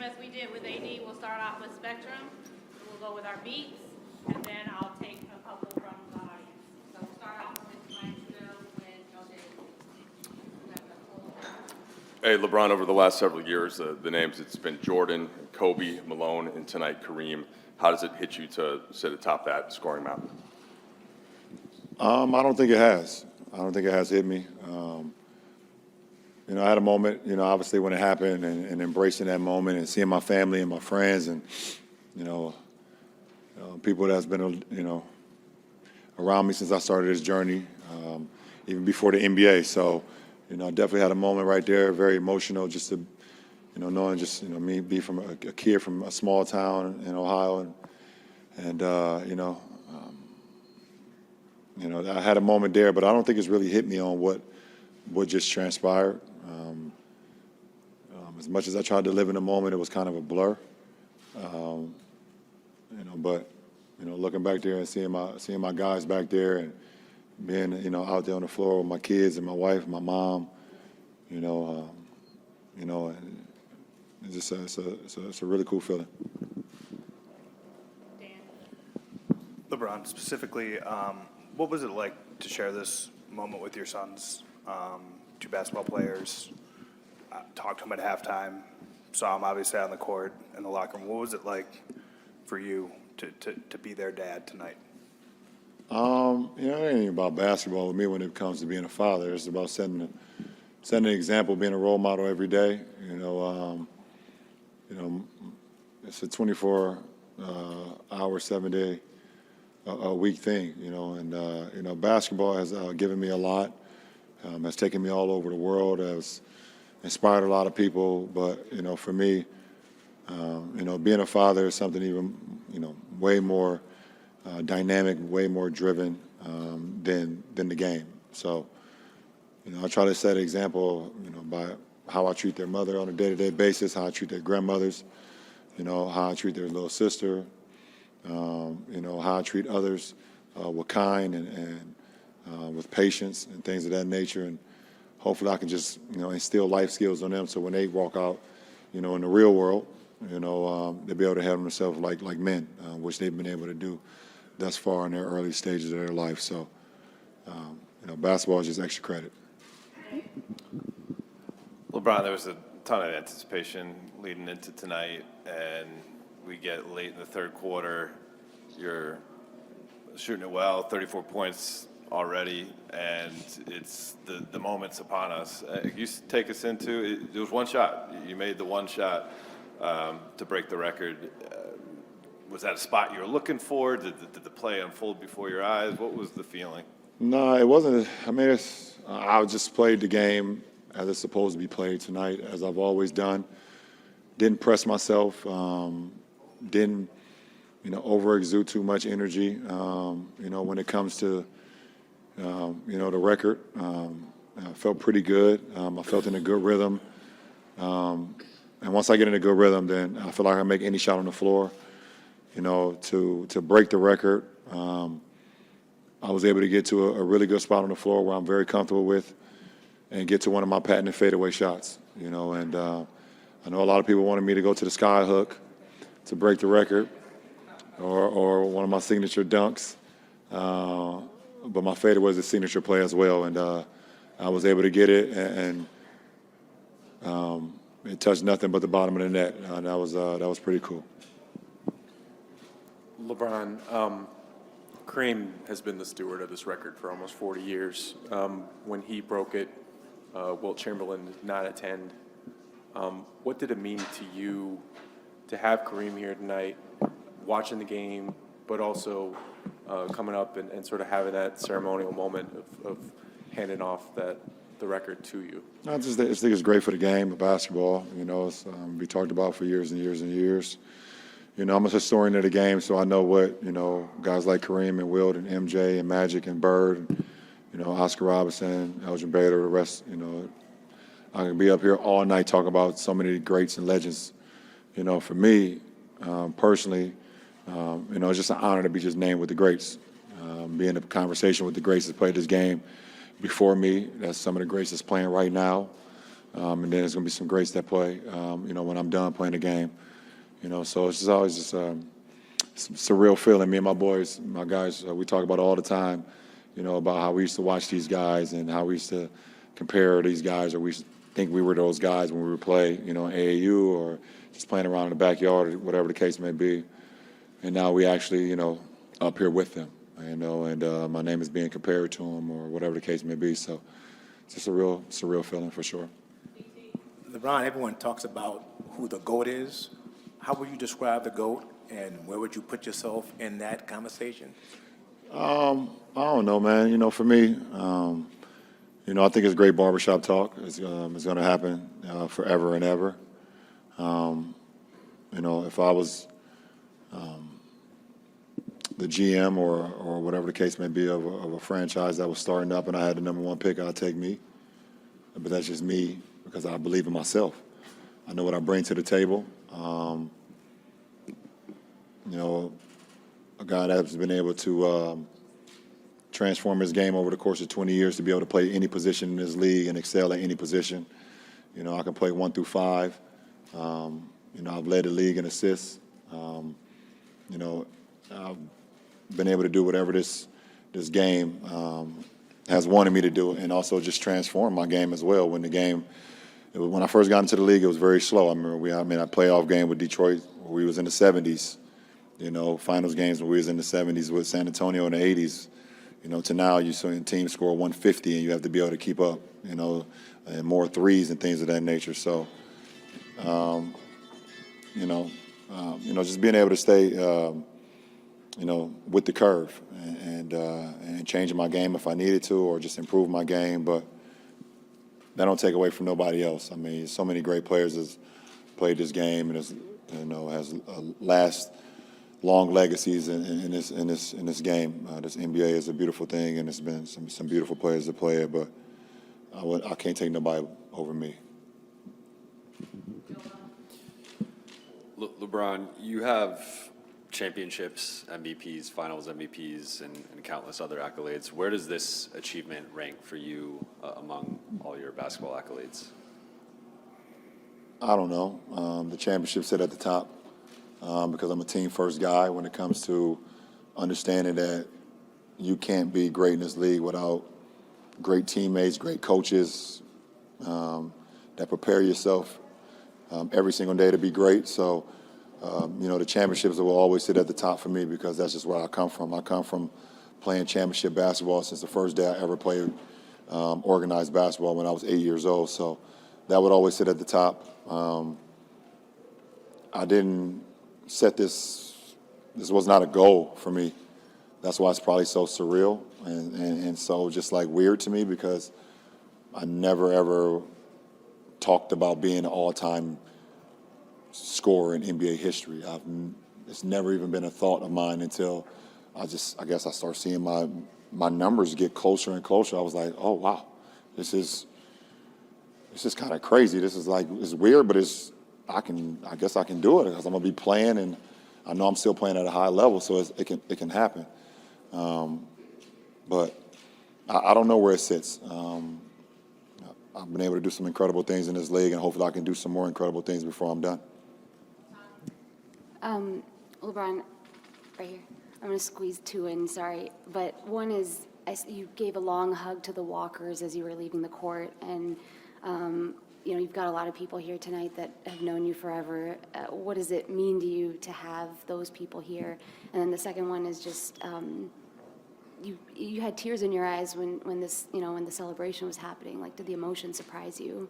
same as we did with AD. We'll start out with Spectrum. We'll go with our beats, and then I'll take a couple from the audience. So we'll start out with Mansfield with LJ. Hey, LeBron, over the last several years, the names, it's been Jordan, Kobe, Malone, and tonight Kareem. How does it hit you to sit atop that scoring map? I don't think it has. I don't think it has hit me. I had a moment, obviously when it happened and embracing that moment and seeing my family and my friends and, people that's been, around me since I started this journey, even before the NBA. So, I definitely had a moment right there, very emotional, just to, knowing just, me be from a kid from a small town in Ohio. And I had a moment there, but I don't think it's really hit me on what just transpired. As much as I tried to live in the moment, it was kind of a blur. But looking back there and seeing my guys back there and being out there on the floor with my kids and my wife, my mom, and it's just it's a really cool feeling. LeBron, specifically, what was it like to share this moment with your sons? Two basketball players, talked to him at halftime, saw him obviously on the court in the locker room. What was it like for you to be their dad tonight? It ain't about basketball with me when it comes to being a father. It's about setting an example, being a role model every day. It's a 24-hour, 7-day a week thing, and basketball has given me a lot, has taken me all over the world, has inspired a lot of people. But for me, being a father is something even way more dynamic, way more driven than the game. So I try to set an example, by how I treat their mother on a day-to-day basis, how I treat their grandmothers, how I treat their little sister. How I treat others with kind and with patience and things of that nature. And hopefully I can just, instill life skills on them so when they walk out, in the real world, they'll be able to handle themselves like men, which they've been able to do thus far in their early stages of their life. So, basketball is just extra credit. LeBron, there was a ton of anticipation leading into tonight, and we get late in the third quarter, you're shooting it well, 34 points already, and it's the moment's upon us. You take us into, it was one shot. You made the one shot to break the record. Was that a spot you were looking for? Did the play unfold before your eyes? What was the feeling? No, it wasn't. I just played the game as it's supposed to be played tonight, as I've always done. Didn't press myself. Didn't, over-exude too much energy, when it comes to, the record. I felt pretty good. I felt in a good rhythm. And once I get in a good rhythm, then I feel like I can make any shot on the floor, to break the record. I was able to get to a really good spot on the floor where I'm very comfortable with and get to one of my patented fadeaway shots, and I know a lot of people wanted me to go to the sky hook to break the record, or one of my signature dunks. But my fadeaway was a signature play as well, and I was able to get it, and it touched nothing but the bottom of the net. That was pretty cool. LeBron, Kareem has been the steward of this record for almost 40 years. When he broke it, Wilt Chamberlain did not attend. What did it mean to you to have Kareem here tonight, watching the game, but also coming up and sort of having that ceremonial moment of handing off the record to you? I just think it's great for the game of basketball. It's we talked about for years and years and years. I'm a historian of the game, so I know what, guys like Kareem and Wilt and MJ and Magic and Bird, Oscar Robertson, Elgin Baylor, the rest, I can be up here all night talking about so many greats and legends. For me, personally, it's just an honor to be just named with the greats. Be in a conversation with the greats that played this game before me. That's some of the greats that's playing right now. and then there's going to be some greats that play, when I'm done playing the game. So it's just always just some surreal feeling. Me and my guys, we talk about it all the time, about how we used to watch these guys and how we used to compare these guys, or we used to think we were those guys when we would play, in AAU or just playing around in the backyard or whatever the case may be. And now we actually, up here with them, and my name is being compared to them or whatever the case may be. So it's just a real surreal feeling for sure. LeBron, everyone talks about who the GOAT is. How would you describe the GOAT, and where would you put yourself in that conversation? I don't know, man. For me, I think it's great barbershop talk. It's going to happen forever and ever. If I was the GM or whatever the case may be of a franchise that was starting up and I had the number one pick, I'd take me. But that's just me because I believe in myself. I know what I bring to the table. A guy that's been able to transform his game over the course of 20 years to be able to play any position in this league and excel at any position. I can play 1 through 5. I've led the league in assists. I've been able to do whatever this game has wanted me to do, and also just transform my game as well. When I first got into the league, it was very slow. I remember a playoff game with Detroit where we was in the 70s. Finals games when we was in the 70s with San Antonio in the 80s. To now you see teams score 150 and you have to be able to keep up. And more threes and things of that nature. So, just being able to stay, with the curve and changing my game if I needed to, or just improve my game. But that don't take away from nobody else. So many great players has played this game and has last long legacies in this game. This NBA is a beautiful thing, and it's been some beautiful players that play it. But I can't take nobody over me. LeBron, you have championships, MVPs, finals MVPs, and countless other accolades. Where does this achievement rank for you among all your basketball accolades? I don't know. The championships sit at the top because I'm a team-first guy when it comes to understanding that you can't be great in this league without great teammates, great coaches that prepare yourself every single day to be great. So, the championships will always sit at the top for me because that's just where I come from. I come from playing championship basketball since the first day I ever played organized basketball when I was 8 years old. So that would always sit at the top. I didn't set this was not a goal for me. That's why it's probably so surreal and so just like weird to me, because I never ever talked about being an all-time scorer in NBA history. It's never even been a thought of mine until I guess I started seeing my numbers get closer and closer. I was like, oh wow, this is kind of crazy. This is it's weird, but I guess I can do it because I'm gonna be playing, and I know I'm still playing at a high level, so it can happen. But I don't know where it sits. I've been able to do some incredible things in this league, and hopefully I can do some more incredible things before I'm done. LeBron, right here. I'm going to squeeze 2 in, sorry. But one is, you gave a long hug to the walkers as you were leaving the court, and you've got a lot of people here tonight that have known you forever. What does it mean to you to have those people here? And then the second one is just, you had tears in your eyes when this, when the celebration was happening. Did the emotion surprise you?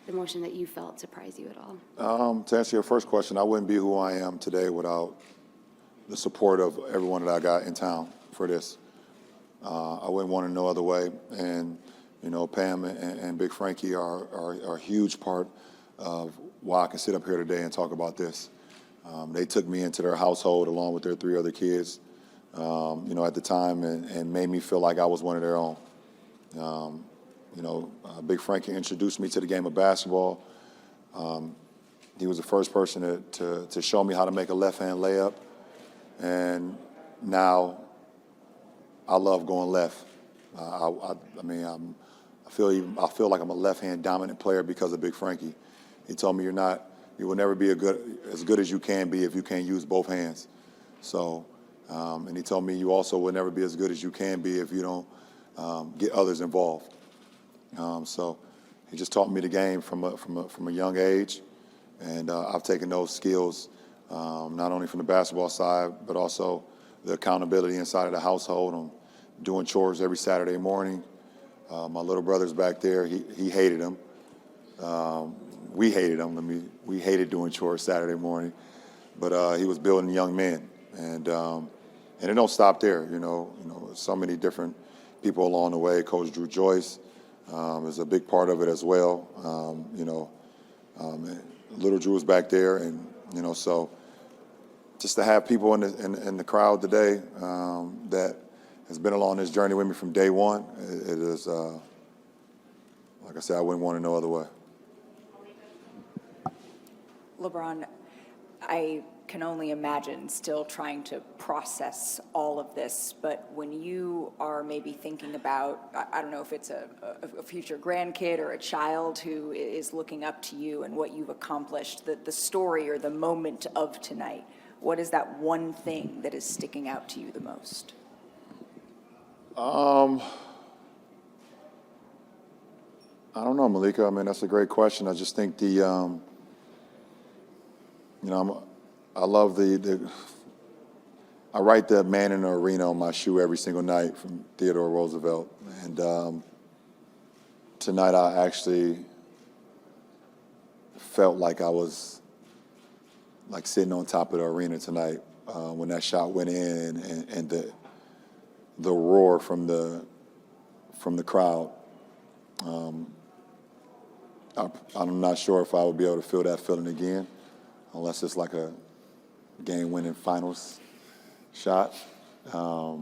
The emotion that you felt surprise you at all? To answer your first question, I wouldn't be who I am today without the support of everyone that I got in town for this. I wouldn't want it no other way. And, Pam and Big Frankie are a huge part of why I can sit up here today and talk about this. They took me into their household along with their 3 other kids, at the time and made me feel like I was one of their own. Big Frankie introduced me to the game of basketball. He was the first person to show me how to make a left-hand layup. And now I love going left. I feel like I'm a left-hand dominant player because of Big Frankie. He told me you will never be as good as you can be if you can't use both hands. So, and he told me you also will never be as good as you can be if you don't get others involved. So he just taught me the game from a young age, and I've taken those skills not only from the basketball side, but also the accountability inside of the household. I'm doing chores every Saturday morning. My little brother's back there. He hated them. We hated them. We hated doing chores Saturday morning, but he was building young men, and it don't stop there. You know, so many different people along the way. Coach Drew Joyce is a big part of it as well. Little Drew was back there, and so just to have people in the crowd today that has been along this journey with me from day one, it is, like I said, I wouldn't want it no other way. LeBron, I can only imagine still trying to process all of this, but when you are maybe thinking about, I don't know if it's a future grandkid or a child who is looking up to you and what you've accomplished, the story or the moment of tonight, what is that one thing that is sticking out to you the most? I don't know, Malika. I mean, that's a great question. I just think I love I write the man in the arena on my shoe every single night from Theodore Roosevelt. And tonight I actually felt like I was like sitting on top of the arena tonight when that shot went in and the roar from the crowd. I'm not sure if I would be able to feel that feeling again, unless it's like a game-winning finals shot. But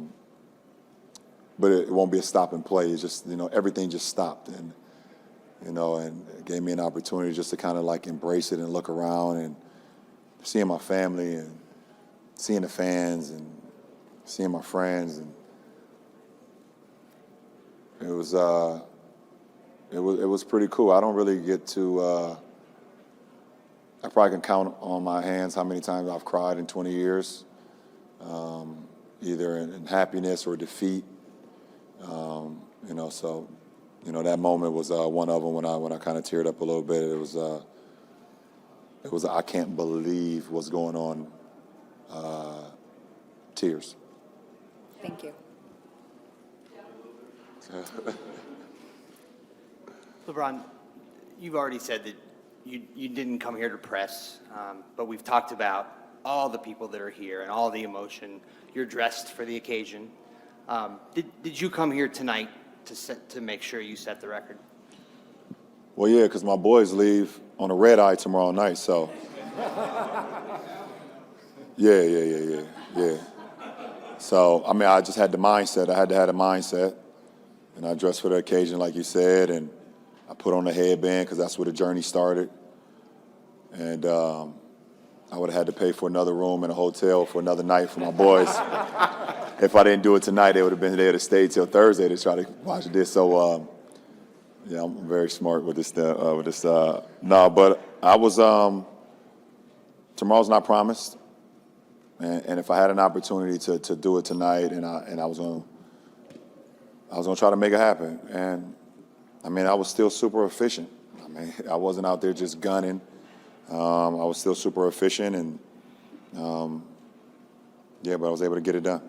it won't be a stop and play. It's just, everything just stopped. And it gave me an opportunity just to kind of like embrace it and look around and seeing my family and seeing the fans and seeing my friends. And it was pretty cool. I don't really get to, I probably can count on my hands how many times I've cried in 20 years, either in happiness or defeat. So that moment was one of them when I kind of teared up a little bit. It was I can't believe what's going on, tears. Thank you. LeBron, you've already said that you didn't come here to press, but we've talked about all the people that are here and all the emotion. You're dressed for the occasion. Did you come here tonight to make sure you set the record? Well, yeah, because my boys leave on a red eye tomorrow night, so. Yeah. So, I mean, I just had the mindset. I had to have the mindset. And I dressed for the occasion, like you said, and I put on a headband because that's where the journey started. And I would have had to pay for another room in a hotel for another night for my boys. If I didn't do it tonight, they would have been there to stay till Thursday to try to watch this. So, yeah, I'm very smart with this. No, but I was. Tomorrow's not promised, and if I had an opportunity to do it tonight, and I was gonna try to make it happen. And I mean, I was still super efficient. I mean, I wasn't out there just gunning. I was still super efficient, and but I was able to get it done.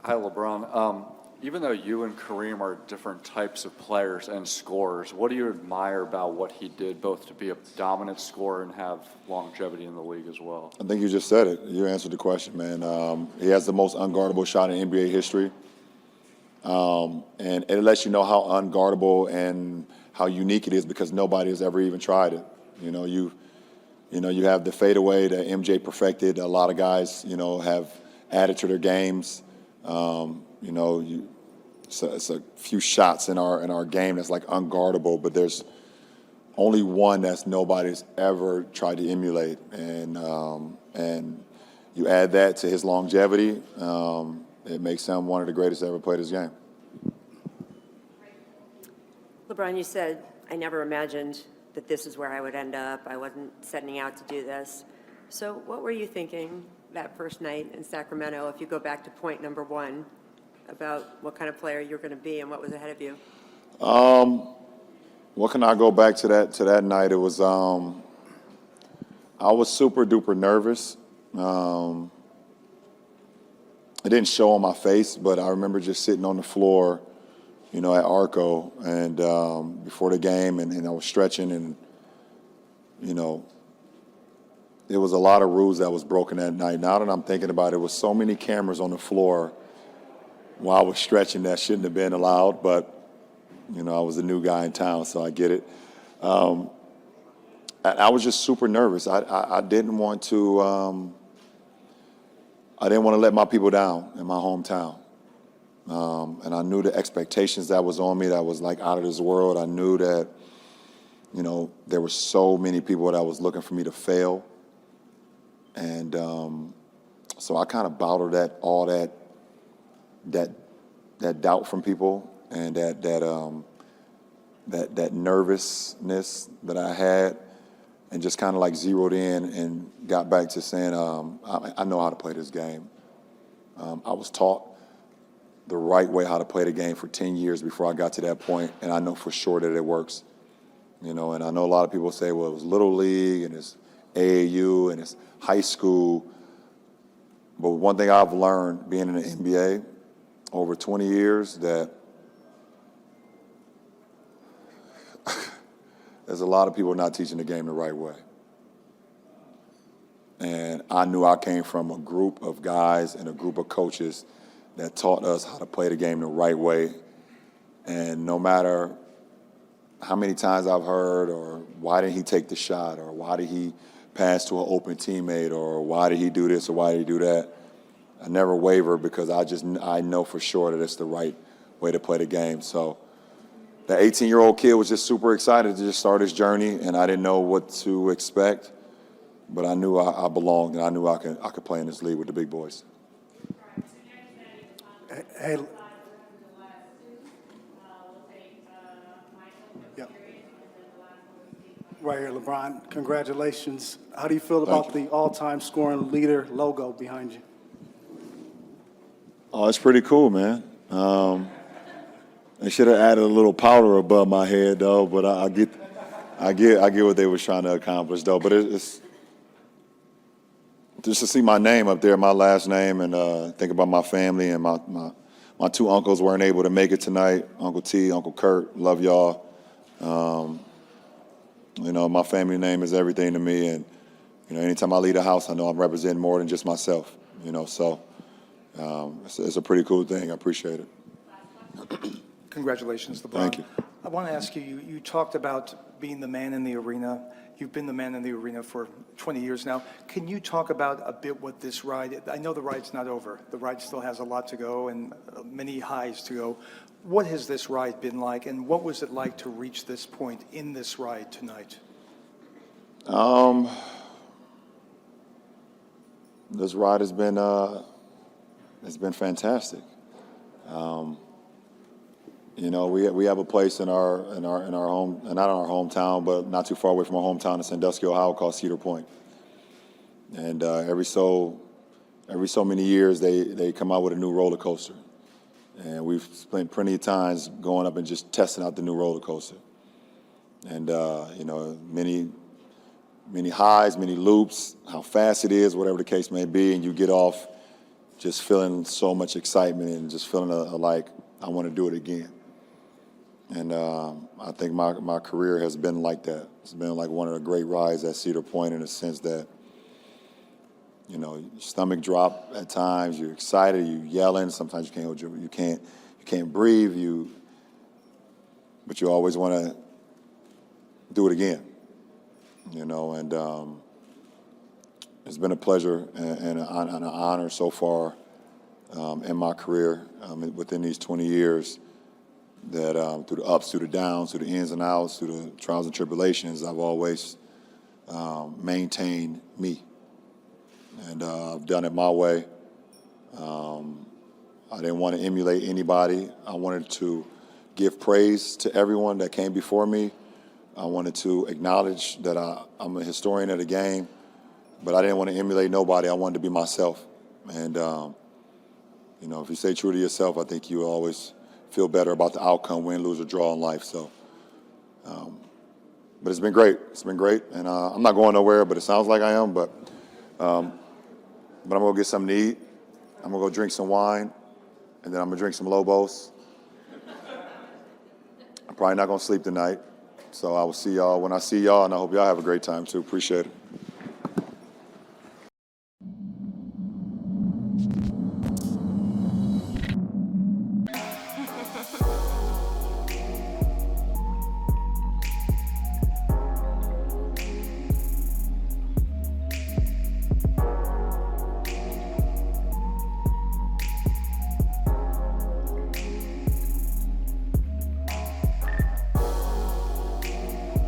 Hi, LeBron. Even though you and Kareem are different types of players and scorers, what do you admire about what he did, both to be a dominant scorer and have longevity in the league as well? I think you just said it. You answered the question, man. He has the most unguardable shot in NBA history. And it lets you know how unguardable and how unique it is because nobody has ever even tried it. You have the fadeaway that MJ perfected. A lot of guys, have added to their games. It's a few shots in our game that's like unguardable, but there's only one that's nobody's ever tried to emulate. And you add that to his longevity, it makes him one of the greatest to ever play this game. LeBron, you said, I never imagined that this is where I would end up. I wasn't setting out to do this. So what were you thinking that first night in Sacramento, if you go back to point number one, about what kind of player you're going to be and what was ahead of you? What can I go back to that night? It was, I was super duper nervous. It didn't show on my face, but I remember just sitting on the floor, at Arco and before the game, and I was stretching, and it was a lot of rules that was broken that night. Now that I'm thinking about it, was so many cameras on the floor while I was stretching that shouldn't have been allowed, but I was a new guy in town, so I get it. I was just super nervous. I didn't want to. I didn't want to let my people down in my hometown. And I knew the expectations that was on me that was like out of this world. I knew that, there were so many people that was looking for me to fail. And so I kind of bottled all that doubt from people and that nervousness that I had, and just kind of like zeroed in and got back to saying, I know how to play this game. I was taught the right way how to play the game for 10 years before I got to that point, and I know for sure that it works. And I know a lot of people say, well, it was Little League and it's AAU and it's high school. But one thing I've learned being in the NBA over 20 years, that there's a lot of people not teaching the game the right way. And I knew I came from a group of guys and a group of coaches that taught us how to play the game the right way. And no matter how many times I've heard, or why didn't he take the shot, or why did he pass to an open teammate, or why did he do this, or why did he do that, I never waver, because I know for sure that it's the right way to play the game. So the 18-year-old kid was just super excited to just start his journey, and I didn't know what to expect, but I knew I belonged, and I knew I could play in this league with the big boys. Hey. Yep. Right here, LeBron. Congratulations. How do you feel about the all-time scoring leader logo behind you? Oh, it's pretty cool, man. They should have added a little powder above my head, though. But I get what they were trying to accomplish, though. But it's just to see my name up there, my last name, and think about my family, and my two uncles weren't able to make it tonight. Uncle T, Uncle Kurt, love y'all. My family name is everything to me, and anytime I leave the house, I know I'm representing more than just myself. So it's a pretty cool thing. I appreciate it. Congratulations, LeBron. Thank you. I want to ask you, you talked about being the man in the arena. You've been the man in the arena for 20 years now. Can you talk about a bit what this ride, I know the ride's not over. The ride still has a lot to go and many highs to go. What has this ride been like, and what was it like to reach this point in this ride tonight? This ride has been it's been fantastic. We have a place in our home, not in our hometown, but not too far away from our hometown in Sandusky, Ohio, called Cedar Point. And every so many years, they come out with a new roller coaster. And we've spent plenty of times going up and just testing out the new roller coaster. And many highs, many loops, how fast it is, whatever the case may be, and you get off just feeling so much excitement and just feeling like I want to do it again. And I think my career has been like that. It's been like one of the great rides at Cedar Point, in the sense that, your stomach drop at times, you're excited, you're yelling, sometimes you can't breathe, but you always want to do it again. And it's been a pleasure and an honor so far in my career within these 20 years, that through the ups, through the downs, through the ins and outs, through the trials and tribulations, I've always maintained me. And I've done it my way. I didn't want to emulate anybody. I wanted to give praise to everyone that came before me. I wanted to acknowledge that I'm a historian of the game, but I didn't want to emulate nobody. I wanted to be myself. And, you know, if you stay true to yourself, I think you always feel better about the outcome, win, lose, or draw in life. So, but it's been great. It's been great. And I'm not going nowhere, but it sounds like I am. But I'm going to go get something to eat. I'm going to go drink some wine, and then I'm going to drink some Lobos. I'm probably not going to sleep tonight. So I will see y'all when I see y'all, and I hope y'all have a great time, too. Appreciate it.